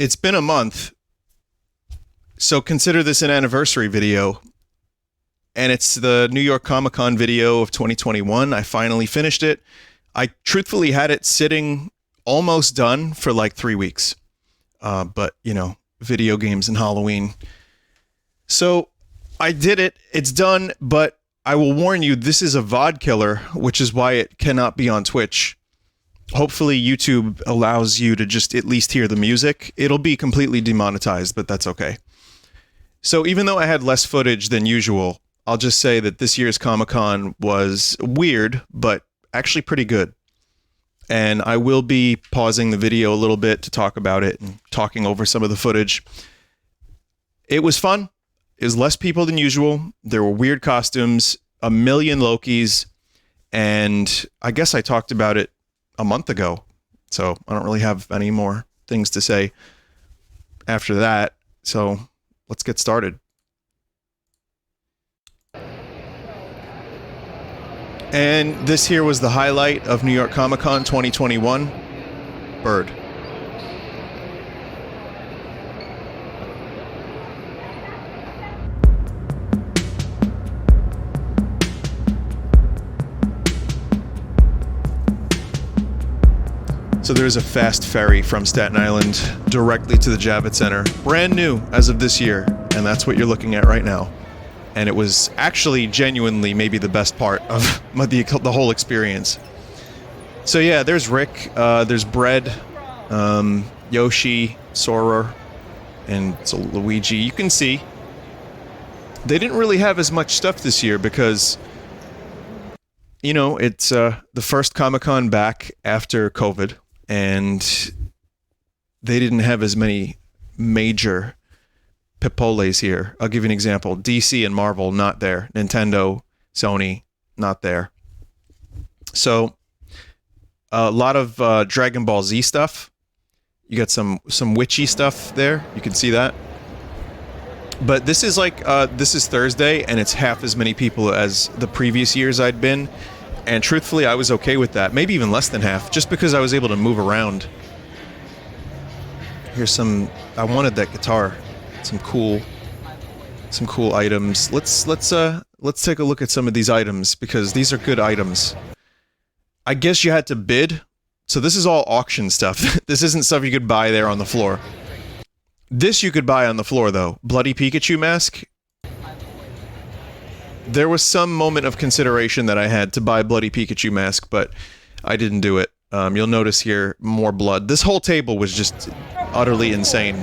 It's been a month, so consider this an anniversary video. And it's the New York Comic Con video of 2021. I finally finished it. I truthfully had it sitting almost done for like 3 weeks. But, video games and Halloween. So I did it. It's done, but I will warn you, this is a VOD killer, which is why it cannot be on Twitch. Hopefully YouTube allows you to just at least hear the music. It'll be completely demonetized, but that's okay. So even though I had less footage than usual, I'll just say that this year's Comic-Con was weird, but actually pretty good. And I will be pausing the video a little bit to talk about it and talking over some of the footage. It was fun. It was less people than usual. There were weird costumes, a million Lokis, and I guess I talked about it a month ago. So I don't really have any more things to say after that. So let's get started. And this here was the highlight of New York Comic Con 2021. Bird. So there's a fast ferry from Staten Island directly to the Javits Center. Brand new as of this year. And that's what you're looking at right now. And it was actually genuinely maybe the best part of the whole experience. So yeah, there's Rick, there's Bread, Yoshi, Sora, and so Luigi. You can see they didn't really have as much stuff this year because, it's the first Comic-Con back after COVID, and they didn't have as many major Pipoles here. I'll give you an example. DC and Marvel, not there. Nintendo, Sony, not there. So, a lot of Dragon Ball Z stuff. You got some witchy stuff there. You can see that. But this is this is Thursday, and it's half as many people as the previous years I'd been. And truthfully, I was okay with that. Maybe even less than half, just because I was able to move around. Here's I wanted that guitar. Some cool items. Let's take a look at some of these items because these are good items. I guess you had to bid. So this is all auction stuff. This isn't stuff you could buy there on the floor. This you could buy on the floor though. Bloody Pikachu mask. There was some moment of consideration that I had to buy Bloody Pikachu mask, but I didn't do it. You'll notice here more blood. This whole table was just utterly insane.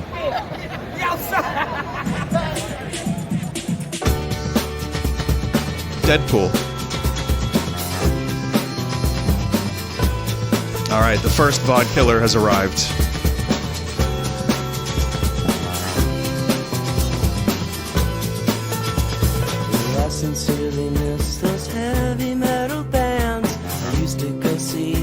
Deadpool. Alright, the first VOD killer has arrived. I sincerely miss those heavy metal bands I used to go see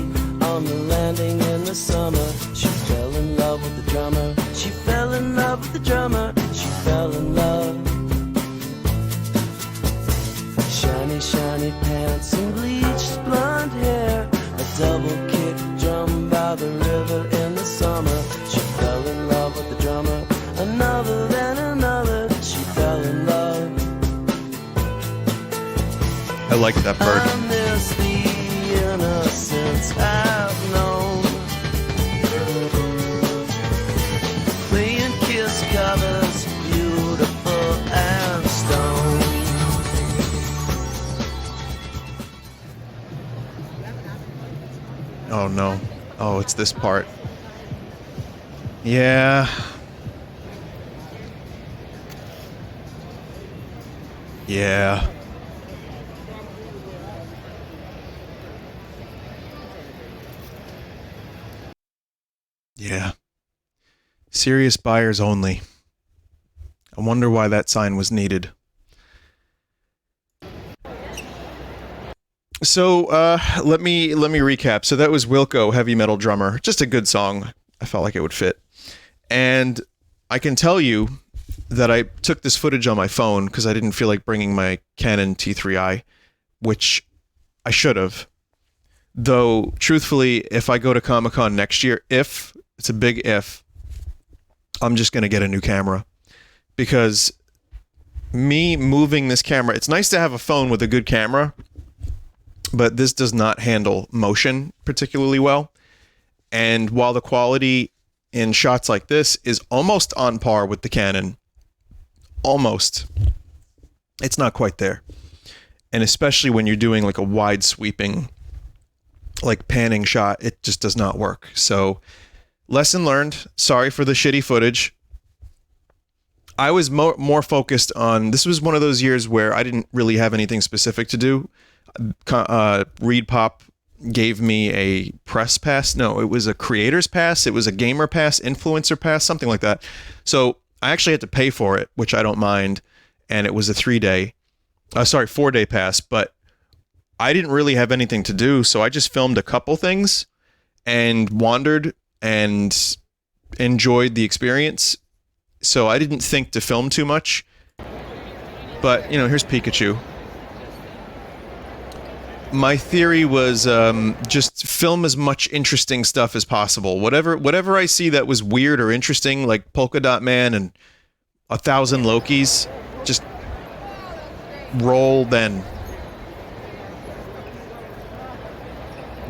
on the landing in the summer. She fell in love with the drummer. She fell in love with the drummer. She fell in love. Shiny, shiny pants and bleached blonde hair. A double kick drum by the river in the summer. She fell in love with the drummer. Another then another. She fell in love. I like that bird. I miss the innocence I've known. Playing Kiss covers, beautiful and stone. Oh no. Oh, it's this part. Yeah. Yeah. Yeah. Serious buyers only. I wonder why that sign was needed. So, let me recap. So that was Wilco, Heavy Metal Drummer. Just a good song. I felt like it would fit. And I can tell you that I took this footage on my phone because I didn't feel like bringing my Canon T3i, which I should have. Though, truthfully, if I go to Comic-Con next year, it's a big if, I'm just going to get a new camera, because me moving this camera, it's nice to have a phone with a good camera, but this does not handle motion particularly well. And while the quality in shots like this is almost on par with the Canon, almost, it's not quite there. And especially when you're doing like a wide sweeping, like panning shot, it just does not work. So lesson learned. Sorry for the shitty footage. I was more focused on, this was one of those years where I didn't really have anything specific to do. Reed Pop gave me a press pass. No, it was a creator's pass. It was a gamer pass, influencer pass, something like that. So I actually had to pay for it, which I don't mind. And it was a 4-day pass, but I didn't really have anything to do. So I just filmed a couple things and wandered and enjoyed the experience. So I didn't think to film too much. But, you know, here's Pikachu. My theory was just film as much interesting stuff as possible. Whatever I see that was weird or interesting, like Polka Dot Man and 1,000 Lokis, just roll then.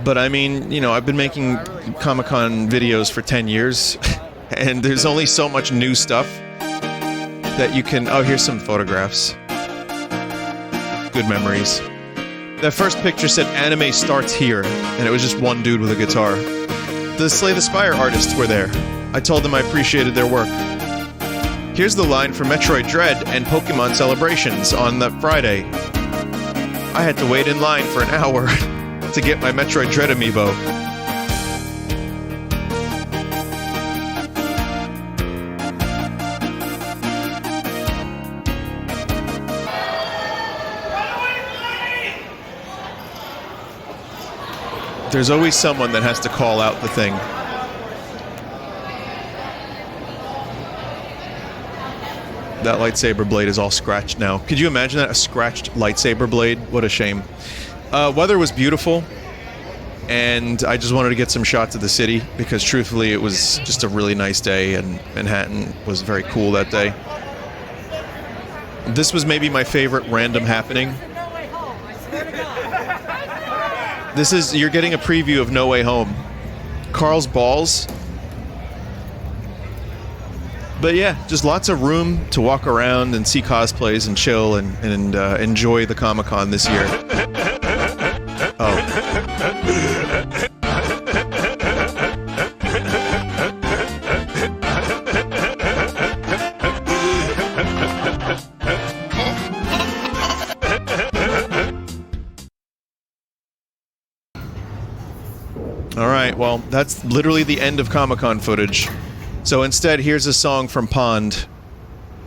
But I mean, you know, I've been making Comic-Con videos for 10 years, and there's only so much new stuff that you can... Oh, here's some photographs. Good memories. That first picture said anime starts here, and it was just one dude with a guitar. The Slay the Spire artists were there. I told them I appreciated their work. Here's the line for Metroid Dread and Pokemon Celebrations on that Friday. I had to wait in line for an hour to get my Metroid Dread amiibo. There's always someone that has to call out the thing. That lightsaber blade is all scratched now. Could you imagine that? A scratched lightsaber blade? What a shame. Weather was beautiful, and I just wanted to get some shots of the city because truthfully it was just a really nice day, and Manhattan was very cool that day. This was maybe my favorite random happening. You're getting a preview of No Way Home. Carl's balls. But yeah, just lots of room to walk around and see cosplays and chill and enjoy the Comic-Con this year. Oh. Alright, well, that's literally the end of Comic-Con footage. So instead, here's a song from Pond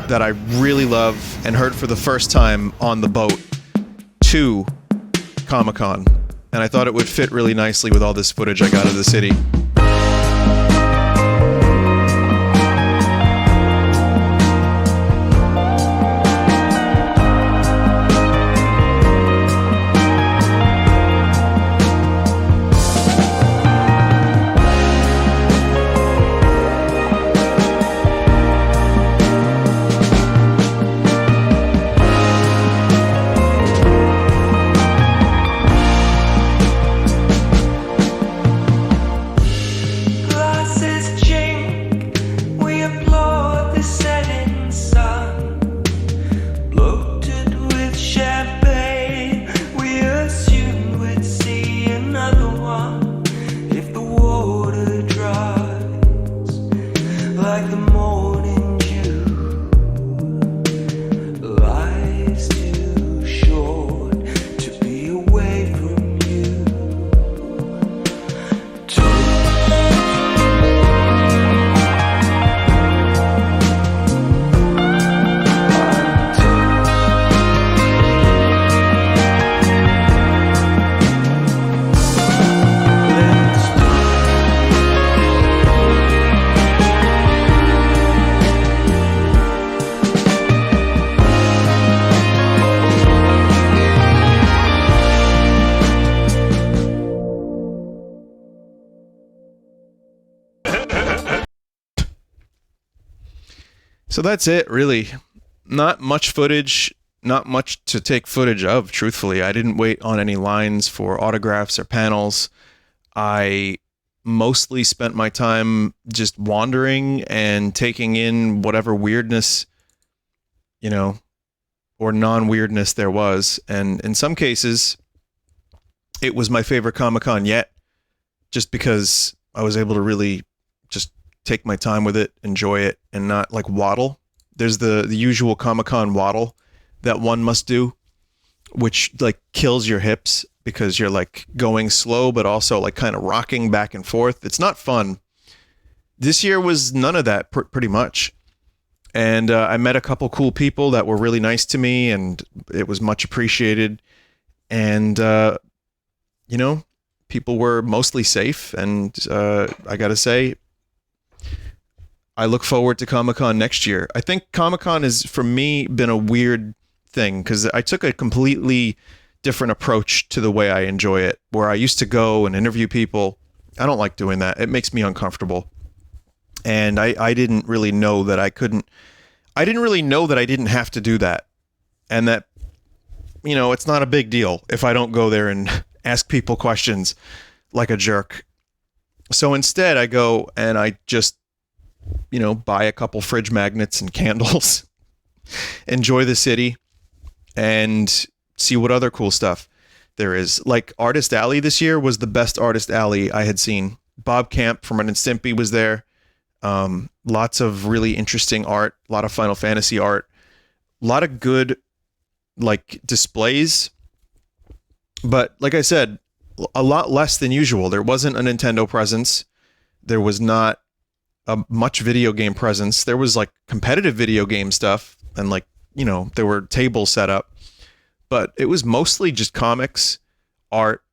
that I really love and heard for the first time on the boat to Comic-Con. And I thought it would fit really nicely with all this footage I got of the city. So that's it, really. Not much footage, not much to take footage of, truthfully. I didn't wait on any lines for autographs or panels. I mostly spent my time just wandering and taking in whatever weirdness, you know, or non-weirdness there was. And in some cases, it was my favorite Comic-Con yet, just because I was able to really just take my time with it, enjoy it, and not like waddle. There's the usual Comic-Con waddle that one must do, which like kills your hips because you're like going slow, but also like kind of rocking back and forth. It's not fun. This year was none of that, pretty much. And I met a couple cool people that were really nice to me, and it was much appreciated. And, you know, people were mostly safe. And I got to say, I look forward to Comic-Con next year. I think Comic-Con has, for me, been a weird thing because I took a completely different approach to the way I enjoy it, where I used to go and interview people. I don't like doing that. It makes me uncomfortable. And I didn't really know that I couldn't, I didn't really know that I didn't have to do that. And that, you know, it's not a big deal if I don't go there and ask people questions like a jerk. So instead I go and I just, you know, buy a couple fridge magnets and candles, enjoy the city, and see what other cool stuff there is. Like Artist Alley this year was the best Artist Alley I had seen. Bob Camp from Ren and Stimpy was there. Lots of really interesting art, a lot of Final Fantasy art, a lot of good like displays. But like I said, a lot less than usual. There wasn't a Nintendo presence. There was not a much video game presence. There was like competitive video game stuff, and like, you know, there were tables set up, but it was mostly just comics, art,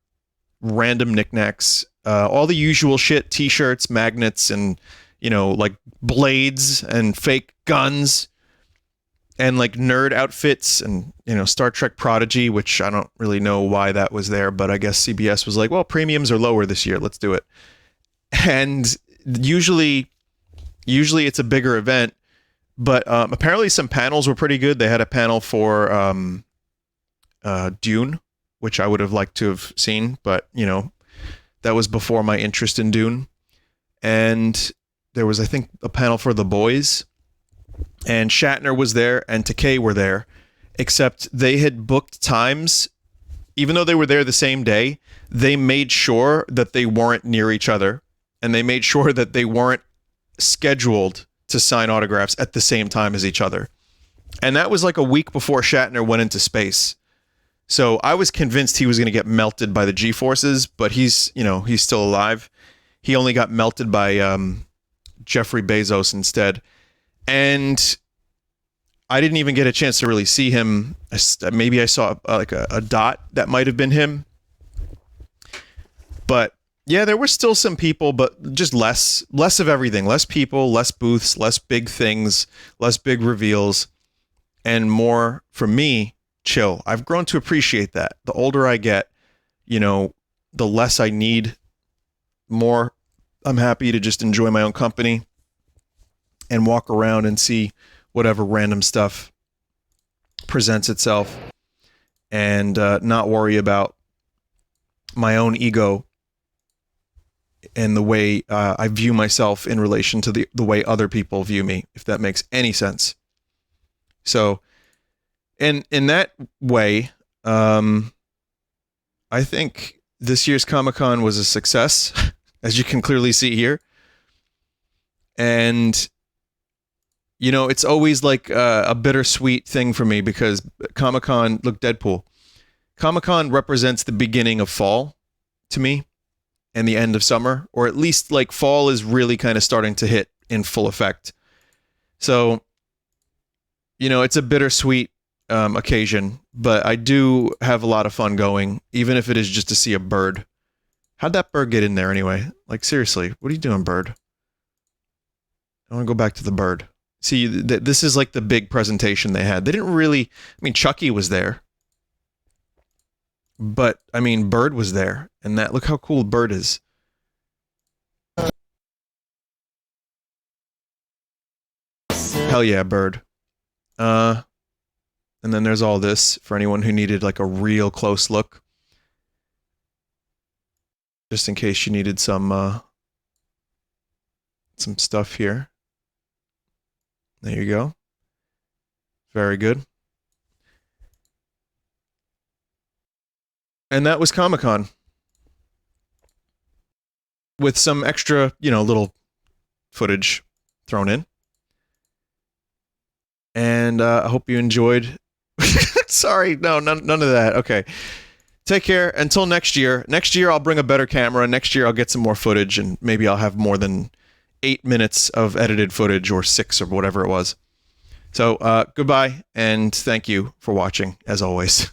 random knickknacks, all the usual shit, t-shirts, magnets, and, you know, like blades and fake guns and like nerd outfits and, you know, Star Trek Prodigy, which I don't really know why that was there, but I guess CBS was like, well, premiums are lower this year, let's do it. And usually it's a bigger event, but apparently some panels were pretty good. They had a panel for Dune, which I would have liked to have seen, but, you know, that was before my interest in Dune. And there was, I think, a panel for The Boys, and Shatner was there and Takei were there, except they had booked times. Even though they were there the same day, they made sure that they weren't near each other, and they made sure that they weren't scheduled to sign autographs at the same time as each other. And that was like a week before Shatner went into space. So I was convinced he was going to get melted by the G-forces, but he's, you know, he's still alive. He only got melted by Jeffrey Bezos instead. And I didn't even get a chance to really see him. Maybe I saw like a dot that might have been him. But yeah, there were still some people, but just less of everything. Less people, less booths, less big things, less big reveals, and more, for me, chill. I've grown to appreciate that. The older I get, you know, the less I need, more I'm happy to just enjoy my own company and walk around and see whatever random stuff presents itself, and not worry about my own ego and the way I view myself in relation to the way other people view me, if that makes any sense. So, and in that way, I think this year's Comic-Con was a success, as you can clearly see here. And, you know, it's always like a bittersweet thing for me because Comic-Con, look, Deadpool. Comic-Con represents the beginning of fall to me and the end of summer, or at least like fall is really kind of starting to hit in full effect. So, you know, it's a bittersweet occasion, but I do have a lot of fun going, even if it is just to see a bird. How'd that bird get in there anyway? Like, seriously, what are you doing, bird? I want to go back to the bird. See, this is like the big presentation they had. They didn't really, I mean, Chucky was there, but I mean, Bird was there, and that, look how cool Bird is. Hell yeah, bird. And then there's all this for anyone who needed like a real close look. Just in case you needed some stuff here. There you go. Very good. And that was Comic-Con. With some extra, little footage thrown in. And I hope you enjoyed. Sorry, no, none of that. Okay. Take care. Until next year. Next year, I'll bring a better camera. Next year, I'll get some more footage, and maybe I'll have more than 8 minutes of edited footage, or 6, or whatever it was. So, goodbye, and thank you for watching, as always.